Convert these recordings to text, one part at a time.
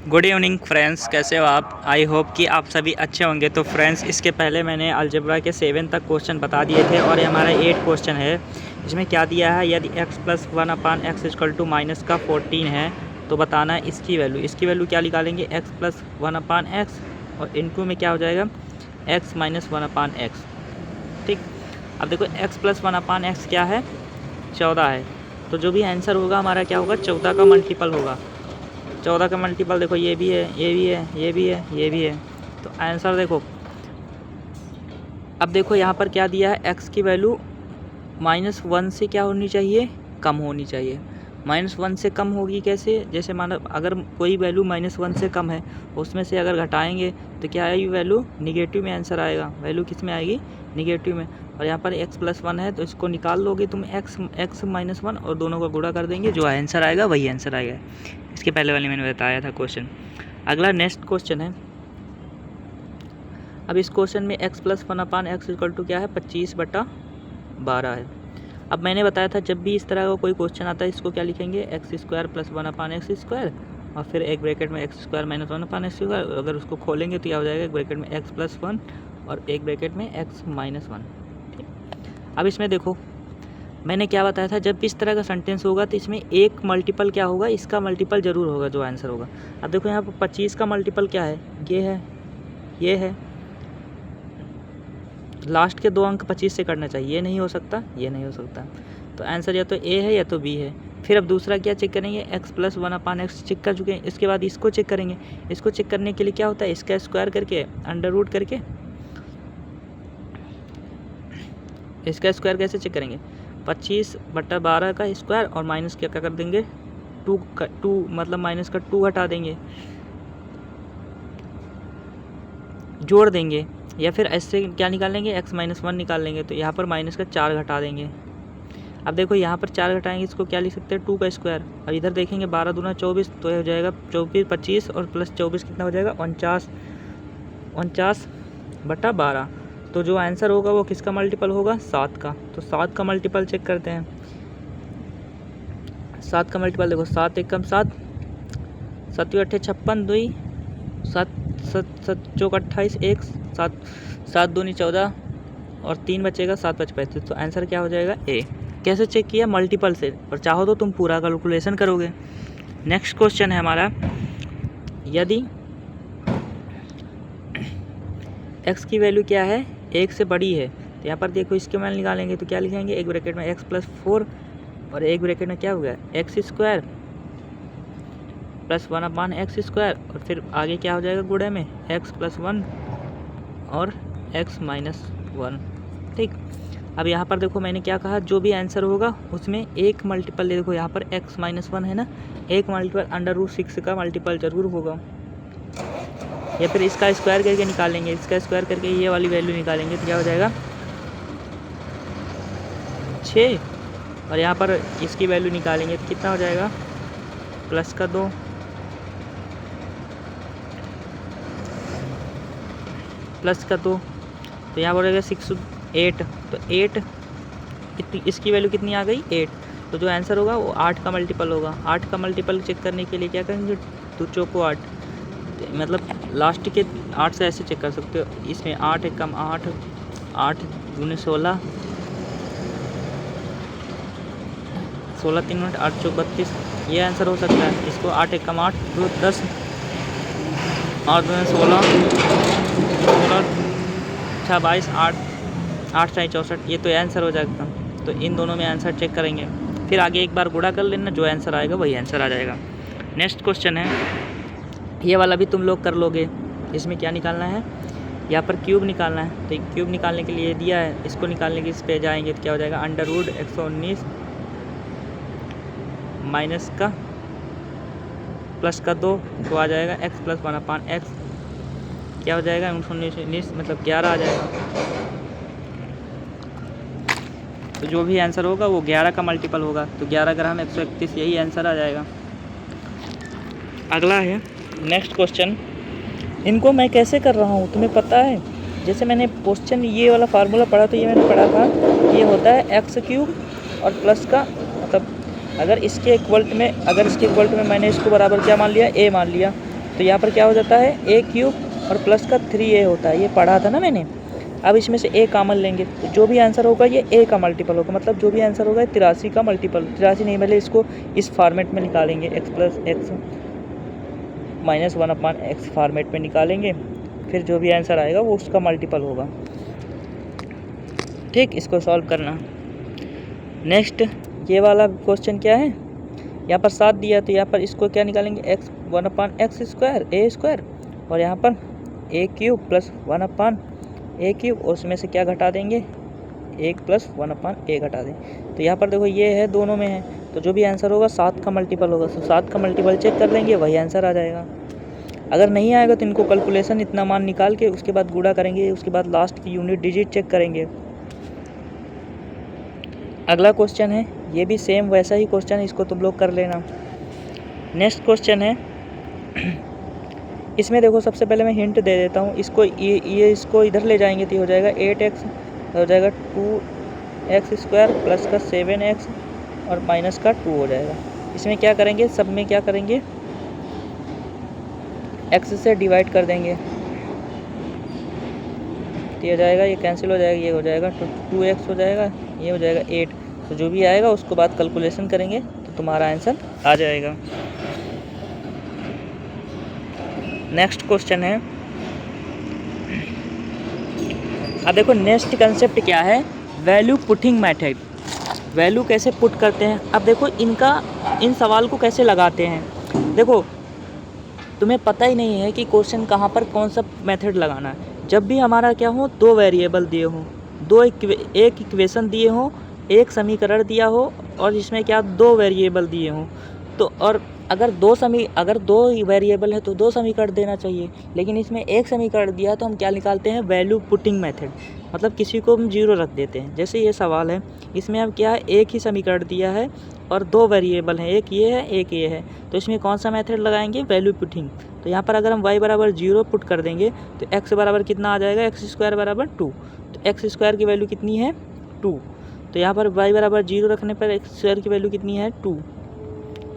Good evening friends, कैसे हो आप। आई होप कि आप सभी अच्छे होंगे। तो फ्रेंड्स, इसके पहले मैंने अलजेब्रा के 7 तक क्वेश्चन बता दिए थे और ये हमारा 8 क्वेश्चन है। इसमें क्या दिया है, यदि x + 1/x = -14 है तो बताना है इसकी वैल्यू। इसकी वैल्यू क्या निकालेंगे, x + 1/x और इनटू में क्या हो जाएगा, x - 1/x। ठीक। अब देखो x + 1/x क्या है, 14 है। तो जो भी आंसर होगा हमारा क्या होगा, 14 का मल्टीपल होगा। 14 का मल्टीपल देखो, ये भी है, ये भी है, ये भी है, ये भी है। तो आंसर देखो, अब देखो यहाँ पर क्या दिया है, x की वैल्यू -1 से क्या होनी चाहिए, कम होनी चाहिए। -1 से कम होगी कैसे, जैसे मानो अगर कोई वैल्यू -1 से कम है, उसमें से अगर घटाएंगे तो क्या आएगी वैल्यू, निगेटिव में आंसर आएगा। वैल्यू किस में आएगी, निगेटिव में। और यहाँ पर x + 1 है तो इसको निकाल लोगे तुम, x - 1 और दोनों का गुणा कर देंगे, जो आंसर आएगा वही आंसर आएगा। इसके पहले वाले मैंने बताया था क्वेश्चन। अगला नेक्स्ट क्वेश्चन है। अब इस क्वेश्चन में x + 1/x = क्या है, 25/12 है। अब मैंने बताया था जब भी इस तरह का कोई क्वेश्चन आता है, इसको क्या लिखेंगे, x² + 1/x² और फिर एक ब्रैकेट में x² - 1/x²। अगर उसको खोलेंगे तो क्या हो जाएगा, एक ब्रैकेट में x + 1 और एक ब्रैकेट में x - 1। ठीक। अब इसमें देखो मैंने क्या बताया था, जब इस तरह का सेंटेंस होगा तो इसमें एक मल्टीपल क्या होगा, इसका मल्टीपल ज़रूर होगा जो आंसर होगा। अब देखो यहाँ पर 25 का मल्टीपल क्या है, ये है, ये है। लास्ट के 2 अंक 25 से करना चाहिए, ये नहीं हो सकता, ये नहीं हो सकता। तो आंसर या तो ए है या तो बी है। फिर अब दूसरा क्या चेक करेंगे, x + 1/x चेक कर चुके हैं। इसके बाद इसको चेक करेंगे। इसको चेक करने के लिए क्या होता है, इसका स्क्वायर करके, √ करके, इसका स्क्वायर कैसे चेक करेंगे, 25/12 का स्क्वायर और माइनस क्या कर देंगे, 2 मतलब माइनस का 2 हटा देंगे, जोड़ देंगे। या फिर ऐसे क्या निकालेंगे, x - 1 निकाल लेंगे। तो यहाँ पर माइनस का 4 घटा देंगे। अब देखो यहाँ पर 4 घटाएंगे, इसको क्या लिख सकते हैं, 2 का स्क्वायर। और इधर देखेंगे 12 दूना 24, तो ये हो जाएगा 25 और प्लस 24 कितना हो जाएगा, 49/12। तो जो आंसर होगा वो किसका मल्टीपल होगा, 7 का। तो 7 का मल्टीपल चेक करते हैं। 7 का मल्टीपल देखो, 7 × 7, 7 × 8 = 56, 2 7 7 चौक 28, 1 7 7 दूनी 14 और 3 बचेगा, 7 5 35। तो आंसर क्या हो जाएगा, ए। कैसे चेक किया, मल्टीपल से। और चाहो तो तुम पूरा कैलकुलेशन करोगे। नेक्स्ट क्वेश्चन है हमारा, यदि x की वैल्यू क्या है, 1 से बड़ी है, तो यहाँ पर देखो इसके मान निकालेंगे तो क्या लिखेंगे, एक ब्रैकेट में x + 4 और एक ब्रैकेट में क्या हो गया, x² + 1/x² और फिर आगे क्या हो जाएगा, गुणे में x + 1 और x - 1। ठीक। अब यहाँ पर देखो मैंने क्या कहा, जो भी आंसर होगा उसमें एक मल्टीपल, देखो यहाँ पर x - 1 है ना, एक मल्टीपल √6 का मल्टीपल ज़रूर होगा। या फिर इसका स्क्वायर करके निकालेंगे, इसका स्क्वायर करके ये वाली वैल्यू निकालेंगे तो क्या हो जाएगा, 6। और यहाँ पर इसकी वैल्यू निकालेंगे तो कितना हो जाएगा, प्लस का 2 प्लस का 2, तो यहाँ पर हो जाएगा 6 8। तो 8 इसकी वैल्यू कितनी आ गई, 8। तो जो आंसर होगा वो 8 का मल्टीपल होगा। 8 का मल्टीपल चेक करने के लिए क्या करेंगे, 2 चौको 8, मतलब लास्ट के 8 से ऐसे चेक कर सकते हो। इसमें 8 × 8, 8 दूनी 16, 16 3 मिनट 8 चौक 32, ये आंसर हो सकता है। इसको 8 × 8 2 10, 8 दूनी 16, 16 6 22, 8 6 64, ये तो आंसर हो जाएगा। तो इन दोनों में आंसर चेक करेंगे, फिर आगे एक बार गुणा कर लेना, जो आंसर आएगा वही आंसर आ जाएगा। नेक्स्ट क्वेश्चन है, ये वाला भी तुम लोग कर लोगे। इसमें क्या निकालना है, यहाँ पर क्यूब निकालना है। तो क्यूब निकालने के लिए दिया है, इसको निकालने के इस पे जाएंगे तो क्या हो जाएगा, √119 माइनस का प्लस का 2 तो आ जाएगा x + 1/x, क्या हो जाएगा, 19 मतलब 11 आ जाएगा। तो जो भी आंसर होगा वो 11 का मल्टीपल होगा। तो 11 ग्राम 131, यही आंसर आ जाएगा। अगला है नेक्स्ट क्वेश्चन। इनको मैं कैसे कर रहा हूँ तुम्हें पता है, जैसे मैंने क्वेश्चन ये वाला फार्मूला पढ़ा, तो ये मैंने पढ़ा था, ये होता है x³ और प्लस का, मतलब अगर इसके इक्वल्ट में मैंने इसको बराबर क्या मान लिया, a मान लिया, तो यहाँ पर क्या हो जाता है a क्यूब और प्लस का 3a होता है, ये पढ़ा था ना मैंने। अब इसमें से a कॉमन लेंगे तो जो भी आंसर होगा ये a का मल्टीपल होगा, मतलब जो भी आंसर होगा 83 का मल्टीपल, 83 नहीं पहले इसको इस फॉर्मेट में निकालेंगे, x plus x minus 1/x format में निकालेंगे, फिर जो भी आंसर आएगा वो उसका मल्टीपल होगा। ठीक, इसको सॉल्व करना। नेक्स्ट ये वाला क्वेश्चन क्या है, यहाँ पर 7 दिया तो यहाँ पर इसको क्या निकालेंगे, x 1/x square a square, और यहाँ पर a cube plus 1/a cube, और उसमें से क्या घटा देंगे, 1 प्लस 1/a घटा दें। तो यहाँ पर देखो ये है, दोनों में है, तो जो भी आंसर होगा 7 का मल्टीपल होगा, तो 7 का मल्टीपल चेक कर लेंगे, वही आंसर आ जाएगा। अगर नहीं आएगा तो इनको कैलकुलेशन इतना मान निकाल के उसके बाद गुणा करेंगे, उसके बाद लास्ट की यूनिट डिजिट चेक करेंगे। अगला क्वेश्चन है, ये भी सेम वैसा ही क्वेश्चन है, इसको तुम लोग कर लेना। नेक्स्ट क्वेश्चन है, इसमें देखो सबसे पहले मैं हिंट दे देता हूँ, इसको ये इसको इधर ले जाएंगे तो हो जाएगा 8x, हो जाएगा 2x स्क्वायर प्लस का 7x और माइनस का 2 हो जाएगा। इसमें क्या करेंगे, सब में क्या करेंगे, x से डिवाइड कर देंगे, तो ये हो जाएगा, ये कैंसिल हो जाएगा, ये हो जाएगा 2x हो जाएगा, ये हो जाएगा 8। तो जो भी आएगा उसको बाद कैलकुलेशन करेंगे तो तुम्हारा आंसर आ जाएगा। नेक्स्ट क्वेश्चन है, अब देखो नेक्स्ट कंसेप्ट क्या है, वैल्यू पुटिंग मेथड। वैल्यू कैसे पुट करते हैं, अब देखो इन सवाल को कैसे लगाते हैं। देखो तुम्हें पता ही नहीं है कि क्वेश्चन कहाँ पर कौन सा मेथड लगाना है। जब भी हमारा क्या हो, दो वेरिएबल दिए हो, एक इक्वेशन दिए हो, एक समीकरण दिया हो, और इसमें क्या दो वेरिएबल दिए हो, तो और अगर दो वेरिएबल है तो दो समीकरण देना चाहिए, लेकिन इसमें एक समीकरण दिया तो हम क्या निकालते हैं, वैल्यू पुटिंग मेथड, मतलब किसी को हम जीरो रख देते हैं। जैसे ये सवाल है, इसमें अब क्या है, एक ही समीकरण दिया है और दो वेरिएबल हैं, एक ये है एक ये है, तो इसमें कौन सा मेथड लगाएंगे, वैल्यू पुटिंग। तो यहाँ पर अगर हम y बराबर 0 पुट कर देंगे तो x बराबर कितना आ जाएगा, एक्स स्क्वायर बराबर 2, तो एक्स स्क्वायर की वैल्यू कितनी है 2, तो यहाँ पर y बराबर 0 रखने पर एक्स स्क्वायर की वैल्यू कितनी है 2,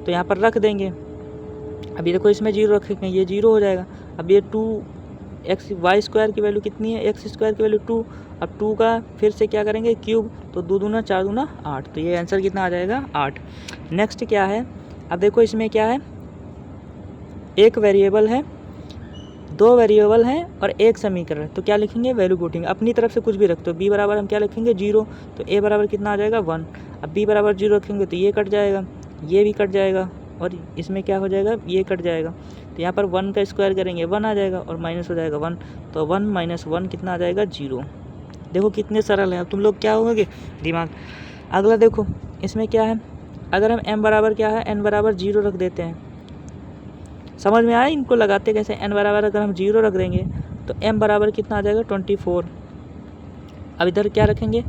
तो यहाँ पर रख देंगे। अभी देखो इसमें 0 रखेंगे, ये 0 हो जाएगा। अब ये 2x वाई स्क्वायर की वैल्यू कितनी है, एक्स स्क्वायर की वैल्यू 2, अब 2 का फिर से क्या करेंगे क्यूब, तो 2 दूना 4 दूना 8, तो ये आंसर कितना आ जाएगा 8। नेक्स्ट क्या है, अब देखो इसमें क्या है, एक वेरिएबल है, दो वेरिएबल हैं और एक समीकरण, तो क्या लिखेंगे, वैल्यू पुटिंग। अपनी तरफ से कुछ भी रखते हो, b बराबर हम क्या लिखेंगे 0, तो a बराबर कितना आ जाएगा 1। अब b बराबर 0 रखेंगे तो ये कट जाएगा, ये भी कट जाएगा, और इसमें क्या हो जाएगा, ये कट जाएगा, तो यहाँ पर 1 का स्क्वायर करेंगे 1 आ जाएगा, और माइनस हो जाएगा 1, तो 1 माइनस 1 कितना आ जाएगा 0। देखो कितने सरल है, अब तुम लोग क्या होगे दिमाग। अगला देखो इसमें क्या है, अगर हम m बराबर क्या है, n बराबर 0 रख देते हैं, समझ में आया इनको लगाते कैसे। n बराबर अगर हम 0 रख देंगे तो m बराबर कितना आ जाएगा 24। अब इधर क्या रखेंगे,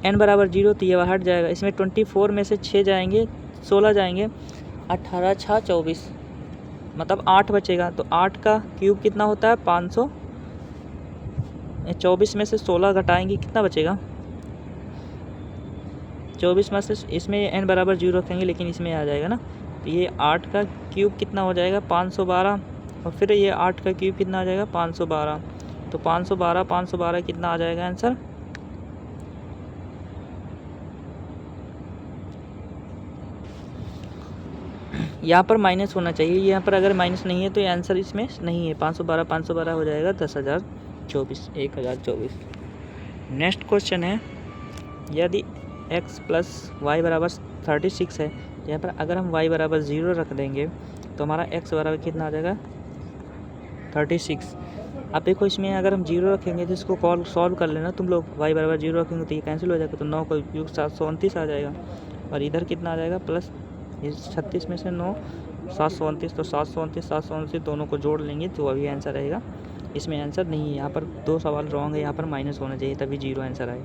n बराबर 0, तो ये हट जाएगा, इसमें 24 में से 6 जाएंगे, 16 जाएंगे, 18 6 24, मतलब 8 बचेगा, तो 8 का क्यूब कितना होता है 500, 24 में से 16 घटाएंगे कितना बचेगा, 24 में से इसमें n बराबर 0 रखेंगे, लेकिन इसमें आ जाएगा ना, तो ये 8 का क्यूब कितना हो जाएगा 512, और फिर ये 8 का क्यूब कितना आ जाएगा 512, तो 512 कितना आ जाएगा आंसर, यहाँ पर माइनस होना चाहिए, यहाँ पर अगर माइनस नहीं है तो ये आंसर इसमें नहीं है, 512 हो जाएगा 10,024। नेक्स्ट क्वेश्चन है, यदि x प्लस वाई बराबर 36 है, यहाँ पर अगर हम y बराबर 0 रख देंगे तो हमारा x बराबर कितना आ जाएगा 36। अब देखो इसमें अगर हम 0 रखेंगे तो इसको सॉल्व कर लेना तुम लोग, y बराबर 0 रखेंगे तो ये कैंसिल हो जाएगा, तो 9 का उपयोग 729 आ जाएगा, और इधर कितना आ जाएगा प्लस, ये 36 में से 9 729, तो 729 दोनों को जोड़ लेंगे तो अभी आंसर रहेगा। इसमें आंसर नहीं है, यहाँ पर दो सवाल रॉन्ग है, यहाँ पर माइनस होना चाहिए तभी 0 आंसर आए।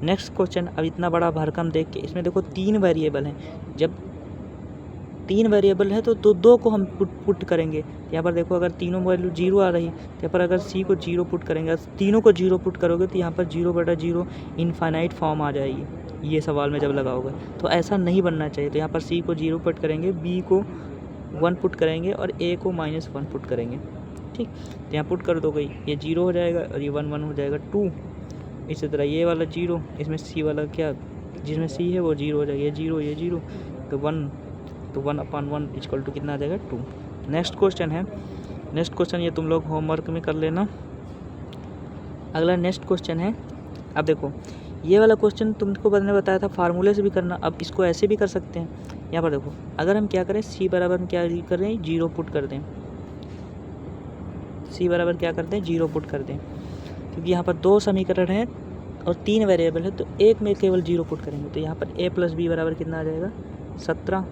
नेक्स्ट क्वेश्चन, अब इतना बड़ा भरकम देख के, इसमें देखो 3 वेरिएबल हैं, जब 3 वेरिएबल है तो दो को हम पुट करेंगे। यहाँ पर देखो अगर तीनों वैल्यू 0 आ रही है, तो यहाँ पर अगर c को 0 पुट करेंगे, तीनों को 0 पुट करोगे तो यहाँ पर 0/0 इनफाइनाइट फॉर्म आ जाएगी, ये सवाल में जब लगाओगे, तो ऐसा नहीं बनना चाहिए। तो यहाँ पर c को 0 पुट करेंगे, b को 1 पुट करेंगे और ए को -1 पुट करेंगे। ठीक, तो यहाँ पुट कर दो गई, ये 0 हो जाएगा और ये 1 1 हो जाएगा 2। इसी तरह ये वाला 0, इसमें सी वाला क्या, जिसमें सी है वो 0 हो जाएगा, ये 0 ये 0, तो 1, तो 1/1 इक्वल टू कितना आ जाएगा 2। नेक्स्ट क्वेश्चन है, नेक्स्ट क्वेश्चन ये तुम लोग होमवर्क में कर लेना। अगला नेक्स्ट क्वेश्चन है, अब देखो ये वाला क्वेश्चन तुमको मैंने बताया था फार्मूले से भी करना, अब इसको ऐसे भी कर सकते हैं। यहाँ पर देखो अगर हम क्या करें, सी बराबर क्या कर रहे हैं, 0 पुट कर दें, सी बराबर क्या करते हैं 0 पुट कर दें, क्योंकि यहाँ पर 2 समीकरण हैं और 3 वेरिएबल है, तो एक में केवल 0 पुट करेंगे। तो यहाँ पर a + b बराबर कितना आ जाएगा 17,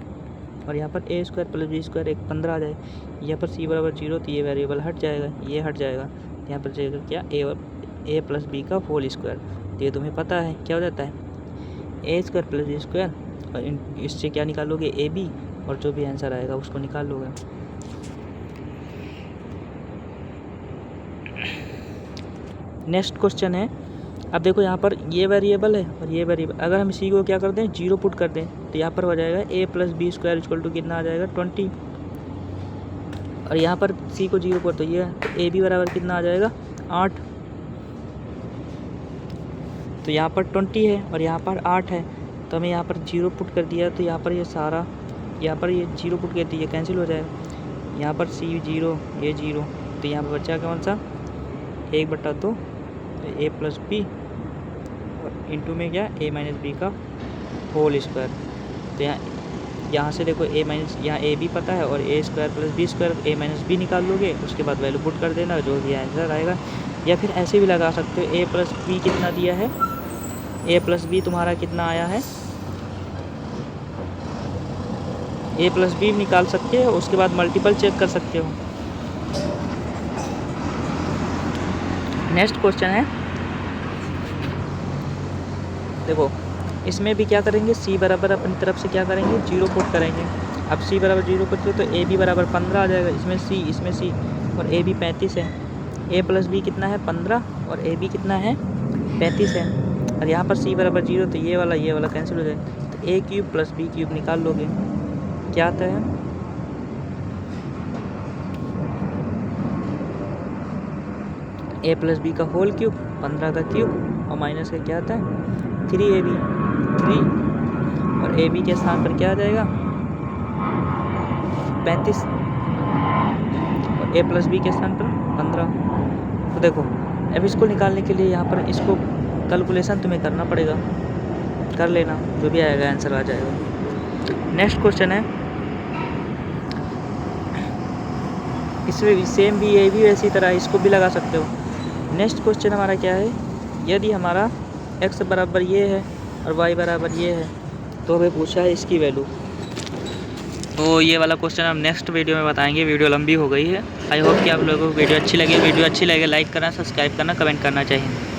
और यहाँ पर a² + b² एक 15 आ जाएगा। यहाँ पर c बराबर 0, तो ये वेरिएबल हट जाएगा, ये हट जाएगा, यहाँ पर जाएगा क्या a + b का होल स्क्वायर। तो ये तुम्हें पता है क्या हो जाता है a² + b², और इससे क्या निकालोगे ab, और जो भी आंसर आएगा उसको निकाल लोगे। नेक्स्ट क्वेश्चन है, अब देखो यहाँ पर ये वेरिएबल है और ये वेरिएबल, अगर हम इसी को क्या कर दें 0 पुट कर दें, तो यहाँ पर हो जाएगा a + b² इक्वल टू कितना आ जाएगा 20, और यहाँ पर c को 0 पुट, तो ये तो ab बराबर कितना आ जाएगा 8, तो यहाँ पर 20 है और यहाँ पर 8 है, तो हमें यहाँ पर 0 पुट कर दिया, तो यहाँ पर ये सारा, यहाँ पर ये 0 पुट कर दिया, कैंसिल हो जाएगा, यहाँ पर c 0 ये 0, तो यहाँ पर बचा कौन सा 1/2 a + b और इंटू में क्या a - b का होल स्क्वायर। तो यहाँ से देखो यहाँ a b पता है और a² + b² a - b निकाल लोगे, उसके बाद वैल्यू पुट कर देना, जो भी आंसर आएगा। या फिर ऐसे भी लगा सकते हो, a + b कितना दिया है, a + b तुम्हारा कितना आया है, a + b निकाल सकते हो, उसके बाद मल्टीपल चेक कर सकते हो। नेक्स्ट क्वेश्चन है, देखो इसमें भी क्या करेंगे, c बराबर अपनी तरफ से क्या करेंगे 0 पुट करेंगे। अब c बराबर 0 पुट करें तो ab बराबर 15 आ जाएगा, इसमें c और ab 35 है, a + b कितना है 15 और ab कितना है 35 है, और यहाँ पर c बराबर 0, तो ये वाला कैंसिल हो जाएगा, तो a³ + b³ निकाल लोगे, क्या आता है a + b का होल क्यूब 15 का क्यूब और माइनस का क्या आता है 3ab 3, और ab के स्थान पर क्या आ जाएगा 35 और a + b के स्थान पर 15। तो देखो अब इसको निकालने के लिए यहाँ पर इसको कैलकुलेशन तुम्हें करना पड़ेगा, कर लेना, जो भी आएगा आंसर आ जाएगा। नेक्स्ट क्वेश्चन है, इसमें सेम भी ये भी इसी तरह इसको भी लगा सकते हो। नेक्स्ट क्वेश्चन हमारा क्या है, यदि हमारा x बराबर ये है और y बराबर ये है, तो हमें पूछा है इसकी वैल्यू। तो ये वाला क्वेश्चन हम नेक्स्ट वीडियो में बताएंगे, वीडियो लंबी हो गई है। आई होप कि आप लोगों को वीडियो अच्छी लगे लाइक करना, सब्सक्राइब करना, कमेंट करना चाहिए।